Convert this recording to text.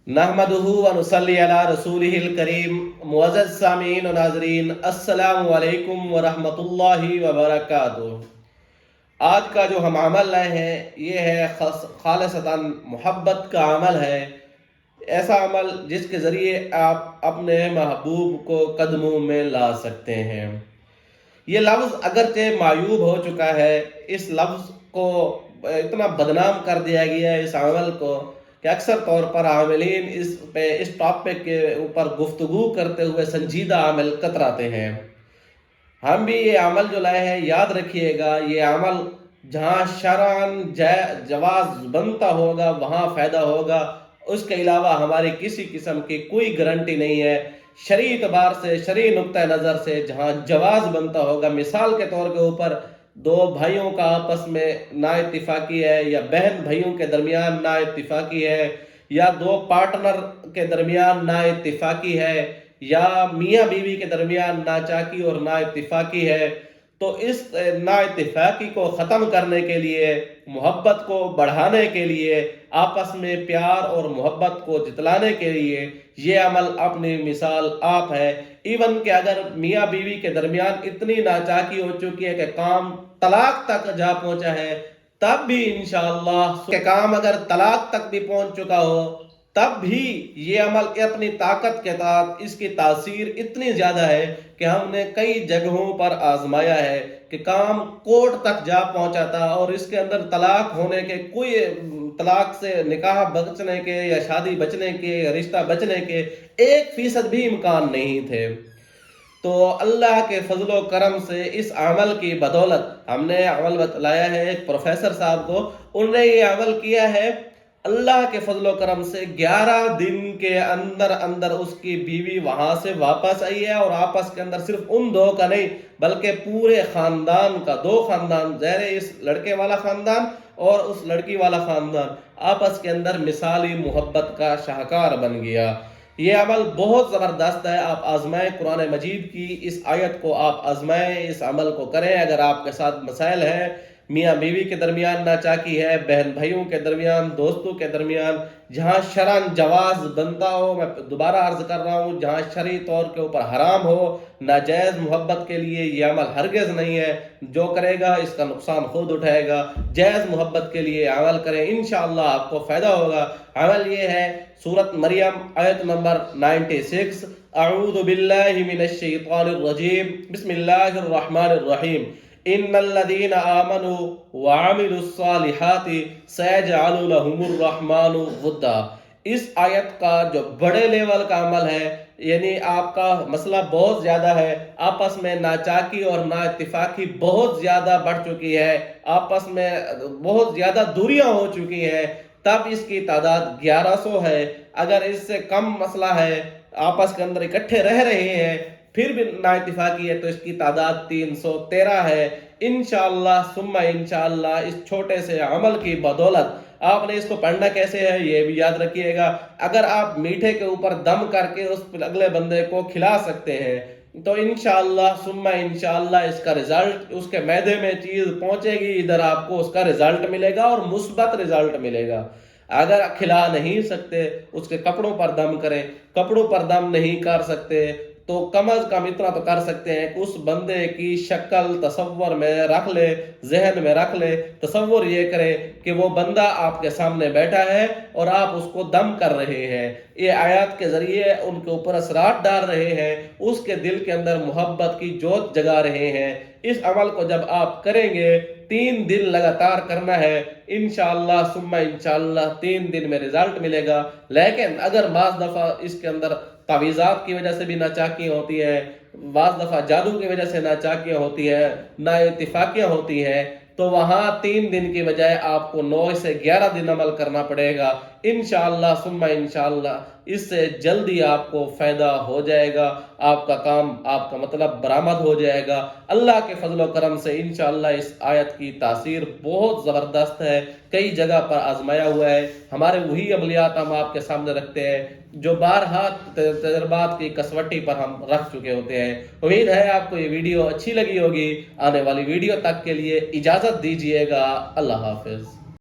नहमदुहु व नुसल्ली अला रसूलिहिल करीम। मुअज़्ज़ज़ सामीन व नाज़रीन, अस्सलामु अलैकुम व रहमतुल्लाहि व बरकातुहू। आज का जो हम अमल लाए हैं ये है खालिसतन मोहब्बत का अमल है। ऐसा अमल जिसके ज़रिए आप अपने महबूब को कदमों में ला सकते हैं। ये लफ्ज़ अगरचे मायूब हो चुका है, इस लफ्ज़ को इतना बदनाम कर दिया गया है इस अमल को कि अक्सर तौर पर आमिलीन इस टॉपिक के ऊपर गुफ्तगू करते हुए संजीदा अमल कतराते हैं। हम भी ये अमल जो लाए हैं याद रखिएगा, ये अमल जहाँ शरअन जवाज बनता होगा वहाँ फ़ायदा होगा, उसके अलावा हमारी किसी किस्म की कोई गारंटी नहीं है। शरई एतबार से, शरई नुक्ता नज़र से जहाँ जवाज बनता होगा, मिसाल के तौर के ऊपर दो भाइयों का आपस में नाइत्तिफाकी है, या बहन भाइयों के दरमियान नाइत्तिफाकी है, या दो पार्टनर के दरमियान नाइत्तिफाकी है, या मियाँ बीवी के दरमियान नाचाकी और नाइत्तिफाकी है, तो इस नाइत्तिफाकी को ख़त्म करने के लिए, मोहब्बत को बढ़ाने के लिए, आपस में प्यार और मोहब्बत को जितलाने के लिए ये अमल अपनी मिसाल आप है। इवन कि अगर मियाँ बीवी के दरमियान इतनी नाचाकी हो चुकी है कि काम तलाक तक जा पहुंचा है, तब भी इंशाअल्लाह के काम अगर तलाक तक भी पहुंच चुका हो, तब भी ये अमल अपनी ताकत के साथ इसकी तासीर इतनी ज़्यादा है कि हमने कई जगहों पर आजमाया है कि काम कोर्ट तक जा पहुंचा था और इसके अंदर तलाक होने के कोई, तलाक से निकाह बचने के या शादी बचने के या रिश्ता बचने के 1% भी इम्कान नहीं थे। तो अल्लाह के फजलो करम से इस अमल की बदौलत हमने अमल बतलाया है एक प्रोफेसर साहब को, उन्होंने ये अमल किया है। अल्लाह के फजलो करम से 11 दिन के अंदर अंदर उसकी बीवी वहां से वापस आई है, और आपस के अंदर सिर्फ उन दो का नहीं बल्कि पूरे खानदान का, 2 खानदान, ज़ाहिर इस लड़के वाला खानदान और उस लड़की वाला खानदान आपस के अंदर मिसाली मोहब्बत का शाहकार बन गया। ये अमल बहुत ज़बरदस्त है, आप आजमाएं। कुरान मजीद की इस आयत को आप आजमाएं, इस अमल को करें। अगर आपके साथ मसाइल हैं, मियाँ बीवी के दरमियान नाचाकी है, बहन भाइयों के दरमियान, दोस्तों के दरमियान, जहाँ शरअन जवाज बनता हो, मैं दोबारा अर्ज कर रहा हूँ, जहाँ शरई तौर के ऊपर हराम हो, नाजायज़ मोहब्बत के लिए ये अमल हरगिज़ नहीं है। जो करेगा इसका नुकसान खुद उठाएगा। जायज़ मोहब्बत के लिए अमल करें, इंशाअल्लाह आपको फ़ायदा होगा। अमल ये है, सूरत मरियम आयत नंबर 96, अऊज़ु बिल्लाहि मिनश शैतानिर रजीम, बिस्मिल्लाहिर रहमानिर रहीम, इन्नल्लज़ीना आमनू व अमिलुस्सालिहाति सयजअलु लहुमुर रहमानु वुद्दा। इस आयत का जो बड़े लेवल का अमल है, यानी आपका मसला बहुत ज़्यादा है, आपस में नाचाकी और नाइत्तिफाकी बहुत ज़्यादा बढ़ चुकी है, आपस में बहुत ज़्यादा दूरियां हो चुकी हैं, तब इसकी तादाद 1100 है। अगर इससे कम मसला है, आपस के अंदर इकट्ठे रह रहे हैं फिर भी नाइत्तिफाकी है, तो इसकी तादाद 313 है। इंशाअल्लाह सुम्मा इंशाअल्लाह इस छोटे से अमल की बदौलत आपने इसको पढ़ना कैसे है ये भी याद रखिएगा। अगर आप मीठे के ऊपर दम करके उस अगले बंदे को खिला सकते हैं तो इंशाअल्लाह सुम्मा इंशाअल्लाह इसका रिजल्ट, उसके मैदे में चीज़ पहुंचेगी, इधर आपको उसका रिजल्ट मिलेगा और मुस्बत रिजल्ट मिलेगा। अगर खिला नहीं सकते, उसके कपड़ों पर दम करें, कपड़ों पर दम नहीं कर सकते तो कम अज कम इतना तो कर सकते हैं कि उस बंदे की शक्ल तसव्वुर में रख ले, जहन में रख ले। तसव्वुर ये करें कि वो बंदा आपके सामने बैठा है और आप उसको दम कर रहे हैं, ये आयत के जरिए उनके ऊपर असरात डाल रहे हैं, उसके दिल के अंदर मोहब्बत की जोत जगा रहे हैं। इस अमल को जब आप करेंगे, 3 दिन लगातार करना है, इंशाअल्लाह सुम्मा इंशाअल्लाह 3 दिन में रिजल्ट मिलेगा। लेकिन अगर बाज़ दफ़ा इसके अंदर तावीज़ात की वजह से भी नाचाकियाँ होती है, बाज़ दफ़ा जादू की वजह से नाचाकियाँ होती है, नाइत्तिफाकियाँ होती हैं, तो वहाँ 3 दिन की बजाय आपको 9 से 11 दिन अमल करना पड़ेगा। इंशाअल्लाह सुम्मा इंशाअल्लाह इससे जल्दी आपको फ़ायदा हो जाएगा, आपका काम, आपका मतलब बरामद हो जाएगा। अल्लाह के फजलो करम से इंशाअल्लाह इस आयत की तासीर बहुत ज़बरदस्त है, कई जगह पर आजमाया हुआ है। हमारे वही अमलियात हम आपके सामने रखते हैं जो बारहा तजर्बात की कसवटी पर हम रख चुके होते हैं। उम्मीद है आपको ये वीडियो अच्छी लगी होगी। आने वाली वीडियो तक के लिए इजाज़त दीजिएगा। अल्लाह हाफिज़।